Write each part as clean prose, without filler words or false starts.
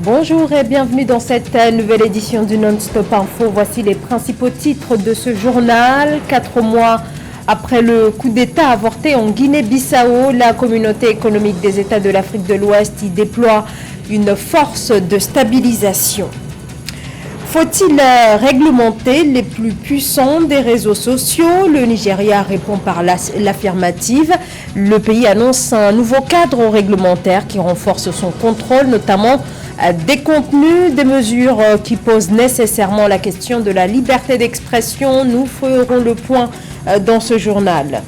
Bonjour et bienvenue dans cette nouvelle édition du Non-Stop Info. Voici les principaux titres de ce journal. 4 mois après le coup d'État avorté en Guinée-Bissau, la communauté économique des États de l'Afrique de l'Ouest y déploie une force de stabilisation. Faut-il réglementer les plus puissants des réseaux sociaux? Le Nigeria répond par l'affirmative. Le pays annonce un nouveau cadre réglementaire qui renforce son contrôle, notamment des contenus, des mesures qui posent nécessairement la question de la liberté d'expression. Nous ferons le point dans ce journal.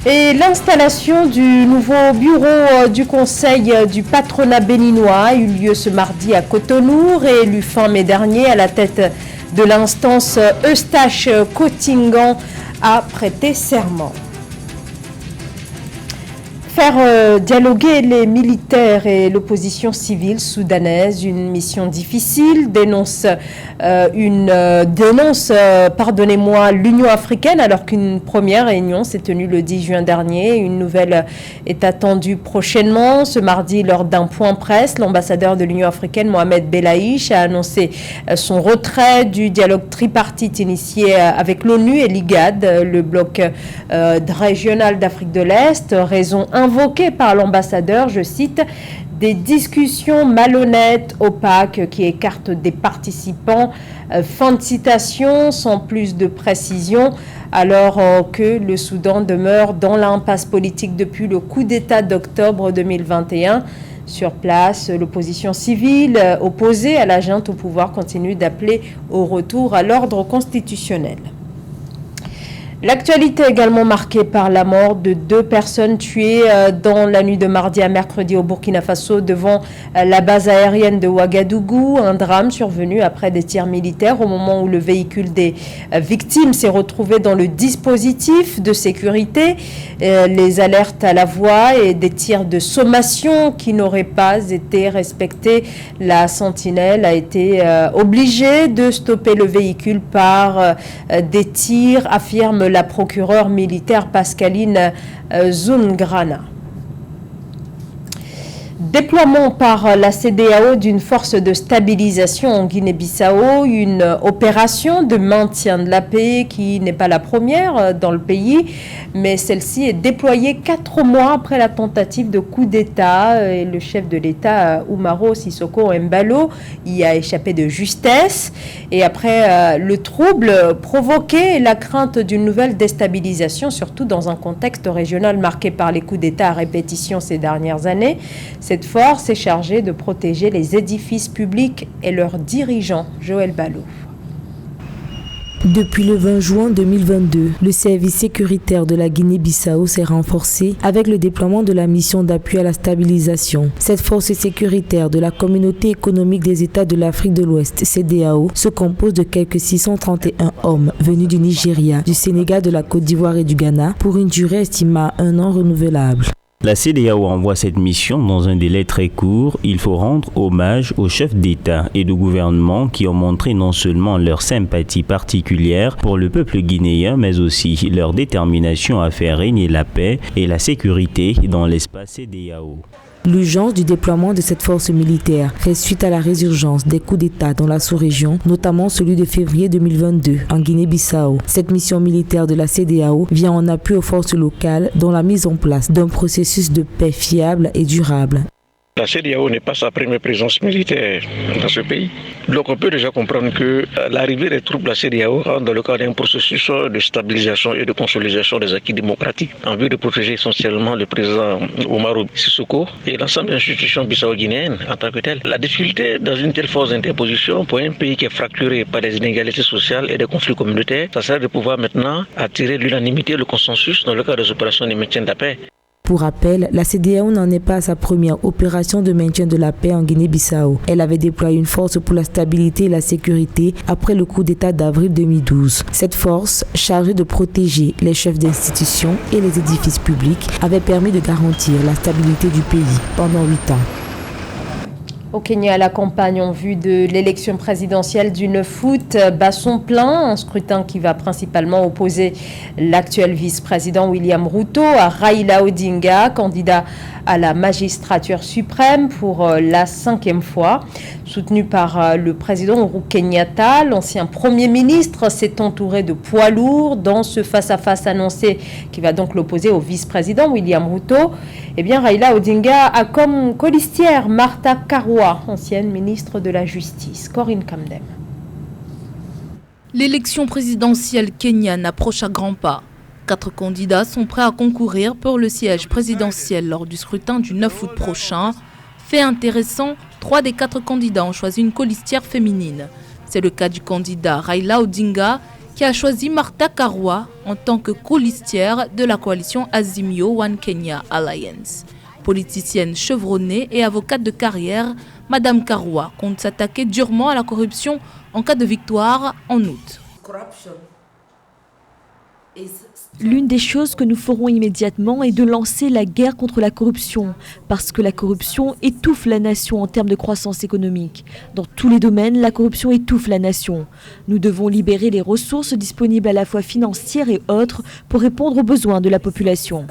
Et l'installation du nouveau bureau du Conseil du patronat béninois a eu lieu ce mardi à Cotonou, réélu fin mai dernier à la tête de l'instance. Eustache Cotingan a prêté serment. Faire dialoguer les militaires et l'opposition civile soudanaise, une mission difficile, dénonce l'Union africaine, alors qu'une première réunion s'est tenue le 10 juin dernier. Une nouvelle est attendue prochainement. Ce mardi, lors d'un point presse, l'ambassadeur de l'Union africaine, Mohamed Belaïch, a annoncé son retrait du dialogue tripartite initié avec l'ONU et l'IGAD, le bloc régional d'Afrique de l'Est, raison invoquée par l'ambassadeur, je cite, des discussions malhonnêtes, opaques, qui écartent des participants. Fin de citation, sans plus de précision, alors que le Soudan demeure dans l'impasse politique depuis le coup d'État d'octobre 2021. Sur place, l'opposition civile opposée à la junte au pouvoir continue d'appeler au retour à l'ordre constitutionnel. L'actualité est également marquée par la mort de 2 personnes tuées dans la nuit de mardi à mercredi au Burkina Faso devant la base aérienne de Ouagadougou. Un drame survenu après des tirs militaires au moment où le véhicule des victimes s'est retrouvé dans le dispositif de sécurité. Les alertes à la voix et des tirs de sommation qui n'auraient pas été respectés. La sentinelle a été obligée de stopper le véhicule par des tirs, affirme la procureure militaire Pascaline Zungrana. Déploiement par la CEDEAO d'une force de stabilisation en Guinée-Bissau, une opération de maintien de la paix qui n'est pas la première dans le pays, mais celle-ci est déployée 4 mois après la tentative de coup d'État et le chef de l'État, Umaro Sissoko Embalo, y a échappé de justesse. Et après le trouble provoqué et la crainte d'une nouvelle déstabilisation, surtout dans un contexte régional marqué par les coups d'État à répétition ces dernières années, cette force est chargée de protéger les édifices publics et leurs dirigeants. Joël Ballot. Depuis le 20 juin 2022, le service sécuritaire de la Guinée-Bissau s'est renforcé avec le déploiement de la mission d'appui à la stabilisation. Cette force sécuritaire de la communauté économique des États de l'Afrique de l'Ouest, CEDEAO, se compose de quelques 631 hommes venus du Nigeria, du Sénégal, de la Côte d'Ivoire et du Ghana pour une durée estimée à 1 an renouvelable. La CEDEAO envoie cette mission dans un délai très court. Il faut rendre hommage aux chefs d'État et de gouvernement qui ont montré non seulement leur sympathie particulière pour le peuple guinéen, mais aussi leur détermination à faire régner la paix et la sécurité dans l'espace CEDEAO. L'urgence du déploiement de cette force militaire fait suite à la résurgence des coups d'État dans la sous-région, notamment celui de février 2022 en Guinée-Bissau. Cette mission militaire de la CEDEAO vient en appui aux forces locales dans la mise en place d'un processus de paix fiable et durable. La CEDEAO n'est pas sa première présence militaire dans ce pays. Donc on peut déjà comprendre que l'arrivée des troupes de la CEDEAO rentre dans le cadre d'un processus de stabilisation et de consolidation des acquis démocratiques en vue de protéger essentiellement le président Umaro Sissoko et l'ensemble des institutions bissau-guinéennes en tant que telles. La difficulté dans une telle force d'interposition pour un pays qui est fracturé par des inégalités sociales et des conflits communautaires, ça serait de pouvoir maintenant attirer l'unanimité et le consensus dans le cadre des opérations de maintien de la paix. Pour rappel, la CEDEAO n'en est pas à sa première opération de maintien de la paix en Guinée-Bissau. Elle avait déployé une force pour la stabilité et la sécurité après le coup d'État d'avril 2012. Cette force, chargée de protéger les chefs d'institutions et les édifices publics, avait permis de garantir la stabilité du pays pendant 8 ans. Au Kenya, la campagne en vue de l'élection présidentielle du 9 août bat son plein, un scrutin qui va principalement opposer l'actuel vice-président William Ruto à Raila Odinga, candidat à la magistrature suprême pour la 5e fois. Soutenu par le président Uhuru Kenyatta, l'ancien Premier ministre s'est entouré de poids lourds dans ce face-à-face annoncé qui va donc l'opposer au vice-président William Ruto. Eh bien, Raila Odinga a comme colistière Martha Karua, ancienne ministre de la Justice. Corinne Kamdem. L'élection présidentielle kenyane approche à grands pas. 4 candidats sont prêts à concourir pour le siège présidentiel lors du scrutin du 9 août prochain. Fait intéressant, 3 des 4 candidats ont choisi une colistière féminine. C'est le cas du candidat Raila Odinga qui a choisi Martha Karua en tant que colistière de la coalition Azimio One Kenya Alliance. Politicienne chevronnée et avocate de carrière, Madame Karua compte s'attaquer durement à la corruption en cas de victoire en août. L'une des choses que nous ferons immédiatement est de lancer la guerre contre la corruption, parce que la corruption étouffe la nation en termes de croissance économique. Dans tous les domaines, la corruption étouffe la nation. Nous devons libérer les ressources disponibles à la fois financières et autres pour répondre aux besoins de la population.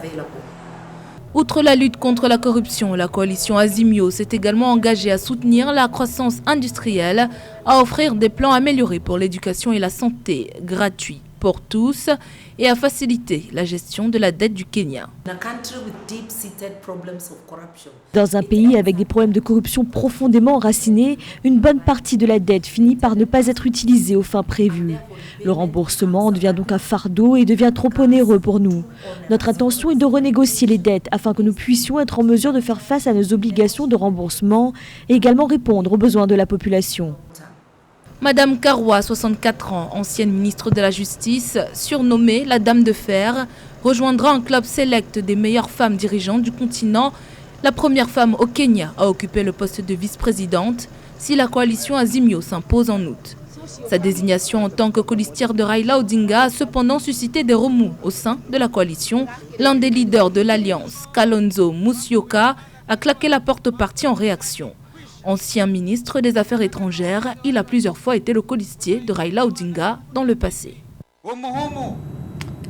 Outre la lutte contre la corruption, la coalition Azimio s'est également engagée à soutenir la croissance industrielle, à offrir des plans améliorés pour l'éducation et la santé, gratuits pour tous, et à faciliter la gestion de la dette du Kenya. Dans un pays avec des problèmes de corruption profondément enracinés, une bonne partie de la dette finit par ne pas être utilisée aux fins prévues. Le remboursement devient donc un fardeau et devient trop onéreux pour nous. Notre intention est de renégocier les dettes afin que nous puissions être en mesure de faire face à nos obligations de remboursement et également répondre aux besoins de la population. Madame Karua, 64 ans, ancienne ministre de la Justice, surnommée la Dame de Fer, rejoindra un club select des meilleures femmes dirigeantes du continent, la première femme au Kenya à occuper le poste de vice-présidente si la coalition Azimio s'impose en août. Sa désignation en tant que colistière de Raila Odinga a cependant suscité des remous au sein de la coalition. L'un des leaders de l'alliance, Kalonzo Musyoka, a claqué la porte au parti en réaction. Ancien ministre des Affaires étrangères, il a plusieurs fois été le colistier de Raila Odinga dans le passé.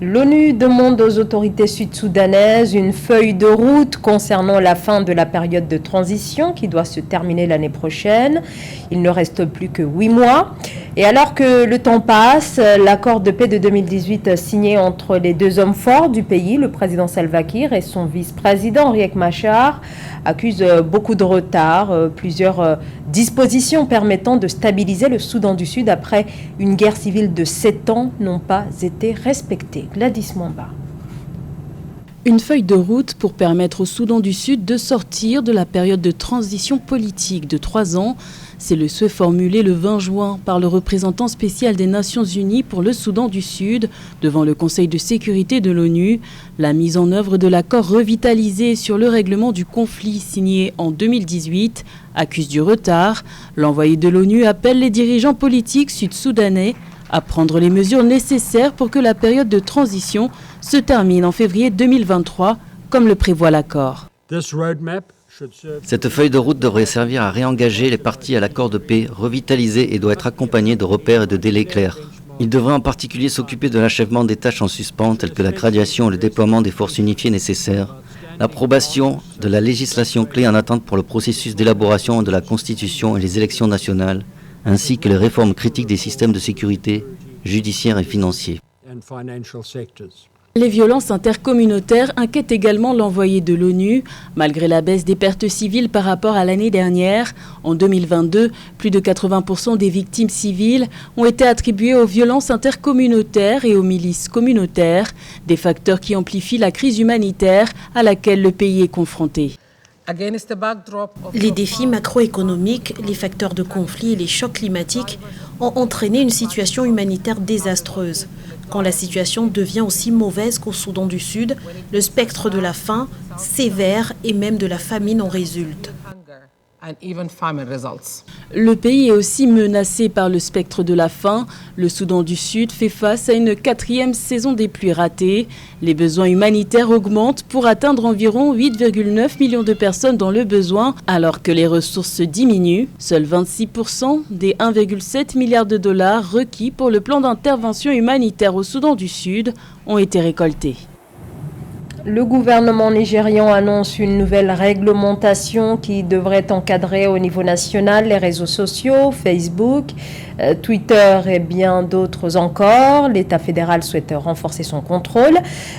L'ONU demande aux autorités sud-soudanaises une feuille de route concernant la fin de la période de transition qui doit se terminer l'année prochaine. Il ne reste plus que 8 mois. Et alors que le temps passe, l'accord de paix de 2018 signé entre les 2 hommes forts du pays, le président Salva Kiir et son vice-président Riek Machar, accuse beaucoup de retard. Plusieurs dispositions permettant de stabiliser le Soudan du Sud après une guerre civile de 7 ans n'ont pas été respectées. Gladys Mamba. Une feuille de route pour permettre au Soudan du Sud de sortir de la période de transition politique de 3 ans. C'est le souhait formulé le 20 juin par le représentant spécial des Nations Unies pour le Soudan du Sud devant le Conseil de sécurité de l'ONU. La mise en œuvre de l'accord revitalisé sur le règlement du conflit signé en 2018 accuse du retard. L'envoyé de l'ONU appelle les dirigeants politiques sud-soudanais à prendre les mesures nécessaires pour que la période de transition se termine en février 2023, comme le prévoit l'accord. Cette feuille de route devrait servir à réengager les parties à l'accord de paix revitalisé et doit être accompagnée de repères et de délais clairs. Il devrait en particulier s'occuper de l'achèvement des tâches en suspens telles que la graduation et le déploiement des forces unifiées nécessaires, l'approbation de la législation clé en attente pour le processus d'élaboration de la Constitution et les élections nationales, ainsi que les réformes critiques des systèmes de sécurité, judiciaires et financiers. Les violences intercommunautaires inquiètent également l'envoyé de l'ONU. Malgré la baisse des pertes civiles par rapport à l'année dernière, en 2022, plus de 80% des victimes civiles ont été attribuées aux violences intercommunautaires et aux milices communautaires, des facteurs qui amplifient la crise humanitaire à laquelle le pays est confronté. Les défis macroéconomiques, les facteurs de conflit et les chocs climatiques ont entraîné une situation humanitaire désastreuse. Quand la situation devient aussi mauvaise qu'au Soudan du Sud, le spectre de la faim sévère et même de la famine en résulte. Le pays est aussi menacé par le spectre de la faim. Le Soudan du Sud fait face à une 4e saison des pluies ratées. Les besoins humanitaires augmentent pour atteindre environ 8,9 millions de personnes dans le besoin, alors que les ressources diminuent. Seuls 26% des 1,7 milliard de dollars requis pour le plan d'intervention humanitaire au Soudan du Sud ont été récoltés. Le gouvernement nigérian annonce une nouvelle réglementation qui devrait encadrer au niveau national les réseaux sociaux, Facebook, Twitter et bien d'autres encore. L'État fédéral souhaite renforcer son contrôle.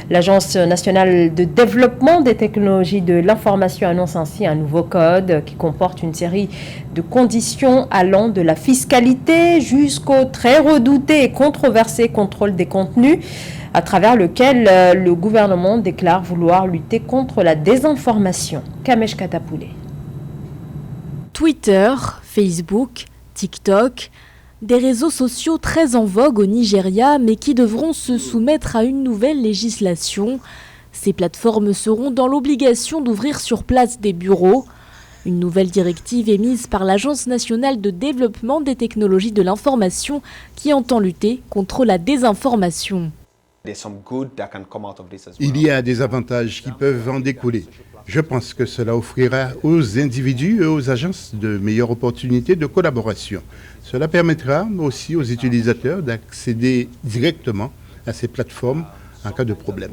L'Agence nationale de développement des technologies de l'information annonce ainsi un nouveau code qui comporte une série de conditions allant de la fiscalité jusqu'au très redouté et controversé contrôle des contenus, à travers lequel le gouvernement déclare vouloir lutter contre la désinformation. Kamesh Katapoulé. Twitter, Facebook, TikTok, des réseaux sociaux très en vogue au Nigeria, mais qui devront se soumettre à une nouvelle législation. Ces plateformes seront dans l'obligation d'ouvrir sur place des bureaux. Une nouvelle directive émise par l'Agence nationale de développement des technologies de l'information qui entend lutter contre la désinformation. Il y a des avantages qui peuvent en découler. Je pense que cela offrira aux individus et aux agences de meilleures opportunités de collaboration. Cela permettra aussi aux utilisateurs d'accéder directement à ces plateformes en cas de problème.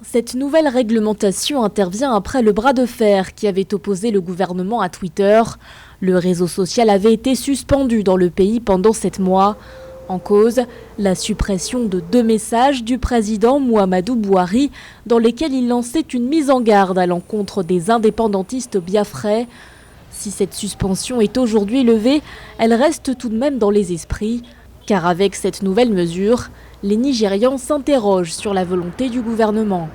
Cette nouvelle réglementation intervient après le bras de fer qui avait opposé le gouvernement à Twitter. Le réseau social avait été suspendu dans le pays pendant 7 mois. En cause, la suppression de 2 messages du président Muhammadu Buhari dans lesquels il lançait une mise en garde à l'encontre des indépendantistes biafrais. Si cette suspension est aujourd'hui levée, elle reste tout de même dans les esprits, car avec cette nouvelle mesure, les Nigérians s'interrogent sur la volonté du gouvernement.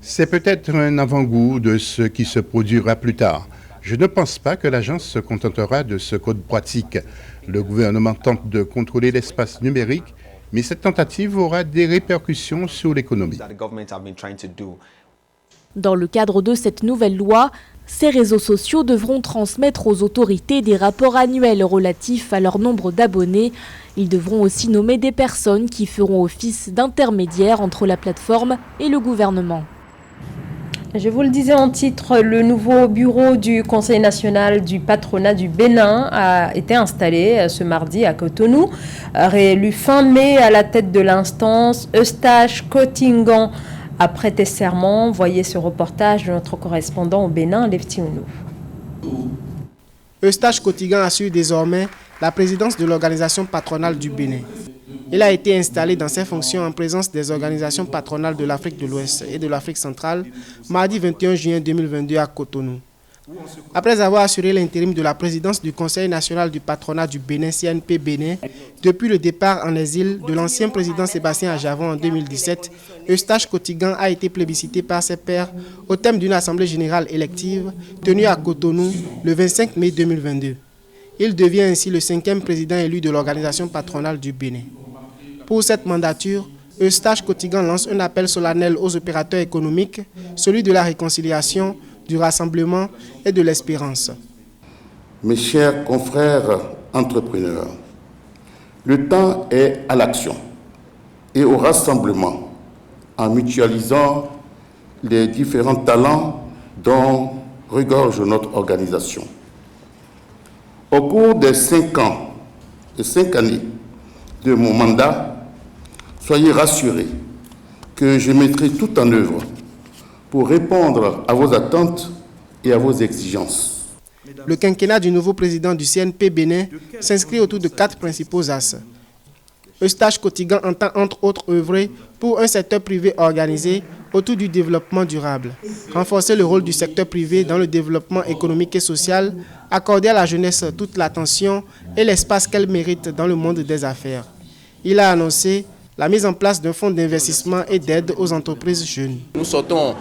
C'est peut-être un avant-goût de ce qui se produira plus tard. Je ne pense pas que l'agence se contentera de ce code pratique. Le gouvernement tente de contrôler l'espace numérique, mais cette tentative aura des répercussions sur l'économie. Dans le cadre de cette nouvelle loi, ces réseaux sociaux devront transmettre aux autorités des rapports annuels relatifs à leur nombre d'abonnés. Ils devront aussi nommer des personnes qui feront office d'intermédiaires entre la plateforme et le gouvernement. Je vous le disais en titre, le nouveau bureau du Conseil national du patronat du Bénin a été installé ce mardi à Cotonou. Réélu fin mai à la tête de l'instance, Eustache Kotingan a prêté serment. Voyez ce reportage de notre correspondant au Bénin, Lefti Ounou. Eustache Kotingan assure désormais la présidence de l'organisation patronale du Bénin. Il a été installé dans ses fonctions en présence des organisations patronales de l'Afrique de l'Ouest et de l'Afrique centrale, mardi 21 juin 2022 à Cotonou. Après avoir assuré l'intérim de la présidence du Conseil national du patronat du Bénin, CNP Bénin, depuis le départ en exil de l'ancien président Sébastien Ajavon en 2017, Eustache Kotingan a été plébiscité par ses pairs au thème d'une assemblée générale élective tenue à Cotonou le 25 mai 2022. Il devient ainsi le 5e président élu de l'organisation patronale du Bénin. Pour cette mandature, Eustache Kotingan lance un appel solennel aux opérateurs économiques, celui de la réconciliation, du rassemblement et de l'espérance. Mes chers confrères entrepreneurs, le temps est à l'action et au rassemblement en mutualisant les différents talents dont regorge notre organisation. Au cours des 5 années de mon mandat, soyez rassurés que je mettrai tout en œuvre pour répondre à vos attentes et à vos exigences. Le quinquennat du nouveau président du CNP Bénin s'inscrit autour de 4 principaux axes. Eustache Kotingan entend entre autres œuvrer pour un secteur privé organisé autour du développement durable, renforcer le rôle du secteur privé dans le développement économique et social, accorder à la jeunesse toute l'attention et l'espace qu'elle mérite dans le monde des affaires. Il a annoncé la mise en place d'un fonds d'investissement et d'aide aux entreprises jeunes. Nous sortons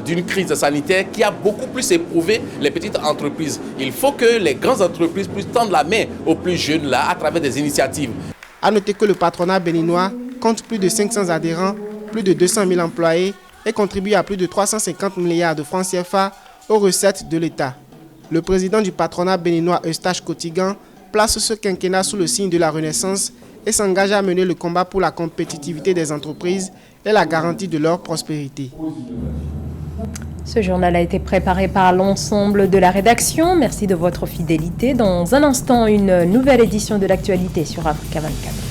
d'une crise sanitaire qui a beaucoup plus éprouvé les petites entreprises. Il faut que les grandes entreprises puissent tendre la main aux plus jeunes là, à travers des initiatives. À noter que le patronat béninois compte plus de 500 adhérents, plus de 200 000 employés et contribue à plus de 350 milliards de francs CFA aux recettes de l'État. Le président du patronat béninois Eustache Kotingan place ce quinquennat sous le signe de la renaissance et s'engage à mener le combat pour la compétitivité des entreprises et la garantie de leur prospérité. Ce journal a été préparé par l'ensemble de la rédaction. Merci de votre fidélité. Dans un instant, une nouvelle édition de l'actualité sur Africa 24.